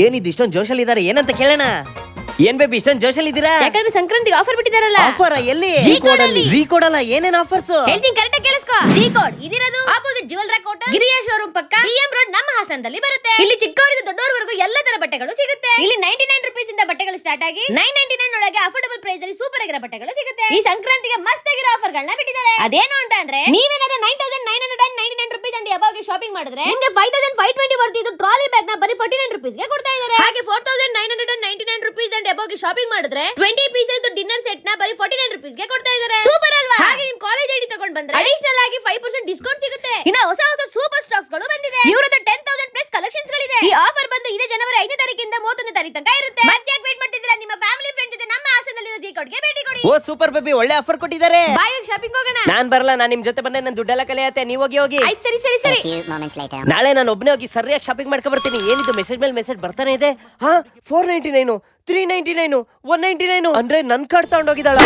ಏನಿದ್ ಇಷ್ಟೊಂದು ಜೋಶಲ್ಲಿ ಇದಾರೆ ಏನಂತ ಕೇಳೋಣ. ಏನ್ ಬೇಬಿ ಇಷ್ಟೊಂದು ಜೋಶಲ್ಲಿ ಇದ್ದೀರಾ? ಯಾಕಂದ್ರೆ ಸಂಕ್ರಾಂತಿಗೆ ಆಫರ್ ಬಿಟ್ಟಿದಾರಲ್ಲ. ಆಫರ್ ಎಲ್ಲಿ? ಜಿ ಕೋಡ್ ಅಲ್ಲ, ಏನೇನ್ ಆಫರ್ಸ್ ಹೇಳ್ತೀನಿ ಕರೆಕ್ಟ್ ಆಗಿ ಕೇಳಿಸ್ಕೊ. ಜಿ ಕೋಡ್ ಇದಿರೋದು ಆಪೋಸಿಟ್ ಜ್ಯುವೆಲ್ ಕೋಟ ಗಿರಿಯಾ ಶೋರೂಮ್ ಪಕ್ಕ ಬಿಎಂ ರೋಡ್ ನಮ್ಮ ಹಾಸನದಲ್ಲಿ ಬರುತ್ತೆ. ಇಲ್ಲಿ ಚಿಕ್ಕವರಿಂದ ದೊಡ್ಡವರವರೆಗೂ ಎಲ್ಲ ತರ ಬಟ್ಟೆಗಳು ಸಿಗುತ್ತೆ. ಇಲ್ಲಿ 99 ರೂಪೀಸ್ ಇಂದ ಬಟ್ಟೆಗಳು ಸ್ಟಾರ್ಟ್ ಆಗಿ 999 ಒಳಗೆ ಅಫೋರ್ಡಬಲ್ ಪ್ರೈಸ್ ಅಲ್ಲಿ ಸೂಪರ್ ಆಗಿರೋ ಬಟ್ಟೆಗಳು ಸಿಗುತ್ತೆ. ಈ ಸಂಕ್ರಾಂತಿಗೆ ಮಸ್ತ್ ಆಗಿರೋ ಆಫರ್ ಗಳನ್ನ ಬಿಟ್ಟಿದ್ದಾರೆ. ಅದೇನು ಅಂತ ಅಂದ್ರೆ ನೀವೇನಾದ್ರೂ 9999 ರೂಪೀಸ್ ಅಂಡ್ ಅಬೌವ್ ಗೆ ಶಾಪಿಂಗ್ ಮಾಡಿದ್ರೆ ನಿಮಗೆ 5520 ವರ್ತ್ ಇದು ಟ್ರಾಲಿ ಬ್ಯಾಗ್ ನ ಬರೀ 49 ರೂಪೀಸ್ ಗೆ ಕೊಡ್ತಾ ಇದ್ದಾರೆ. ಹಾಗೆ 4999 ರೂಪೀಸ್ ಅಂಡ್ ಅಬೌವ್ ಗೆ ಶಾಪಿಂಗ್ ಮಾಡಿದ್ರೆ 20 ಪೀಸಸ್ ಡಿನ್ನರ್ ಸೆಟ್ ನ ಬರೀ 49 ರೂಪೀಸ್ ಗೆ ಕೊಡ್ತಾ ಇದ್ದಾರೆ. ಸೂಪರ್ ಅಲ್ವಾ? ಹಾಗೆ ನಿಮ್ ಕಾಲೇಜ್ ಐಡಿ ತಗೊಂಡ್ ಬಂದ್ರೆ ಅಡಿಷನಲ್ ಆಗಿ 5% ಡಿಸ್ಕೌಂಟ್ ಸಿಗುತ್ತೆ. ಇನ್ನ ಹೊಸ ಸೂಪರ್ ಸ್ಟಾಕ್ಸ್ ಗಳು ಬಂದಿದೆ. ಇವರದ್ದು 10,000 ಪ್ಲಸ್ ಕಲೆಕ್ಷನ್ಸ್ ಗಳಿದೆ. ಈ ಆಫರ್ ಬಂದು ಇದೇ ಜನವರಿ 5ನೇ ತಾರೀಕಿಂದ 31ನೇ ತಾರೀಕು ತನಕ ಇರುತ್ತೆ. ಮತ್ತೆ ಯಾಕೆ ವೇಟ್ ಮಾಡ್ತಿದ್ದೀರಾ? ನಿಮ್ಮ ಫ್ಯಾಮಿಲಿ ಫ್ರೆಂಡ್ ಜೊತೆ ನಮ್ಮ ಹಾಸನದಲ್ಲಿರೋ ಜಿ ಕೋಡ್ ಗೆ ಭೇಟಿ ಕೊಡಿ. ಓ ಸೂಪರ್ ಬೇಬಿ, ಒಳ್ಳೆ ಆಫರ್ ಕೊಟ್ಟಿದ್ದಾರೆ. ಬಾಯ್ ಶಾಪಿಂಗ್ ಹೋಗೋಣ. ನಾನ್ ಬರಲ್ಲ, ನಾನ್ ನಿಮ್ ಜೊತೆ ಬಂದೆ. ನನ್ ದುಡ್ಡೆಲ್ಲ ಕಳೆಯತ್ತೆ, ನೀವ್ ಹೋಗಿ. ಆಯ್ತು ಸರಿ ಸರಿ ಸರಿ. ನಾಳೆ ನಾನು ಒಬ್ಬನೇ ಹೋಗಿ ಸರಿಯಾಗಿ ಶಾಪಿಂಗ್ ಮಾಡ್ಕೊಂಡ್ ಬರ್ತೀನಿ. ಏನಿದು ಮೆಸೇಜ್ ಮೇಲೆ ಮೆಸೇಜ್ ಬರ್ತಾನೆ ಇದೆ. 499 399 199 ಅಂದ್ರೆ ನನ್ ಕಾರ್ಡ್ ತಗೊಂಡೋಗಿದ್ದಾಳ.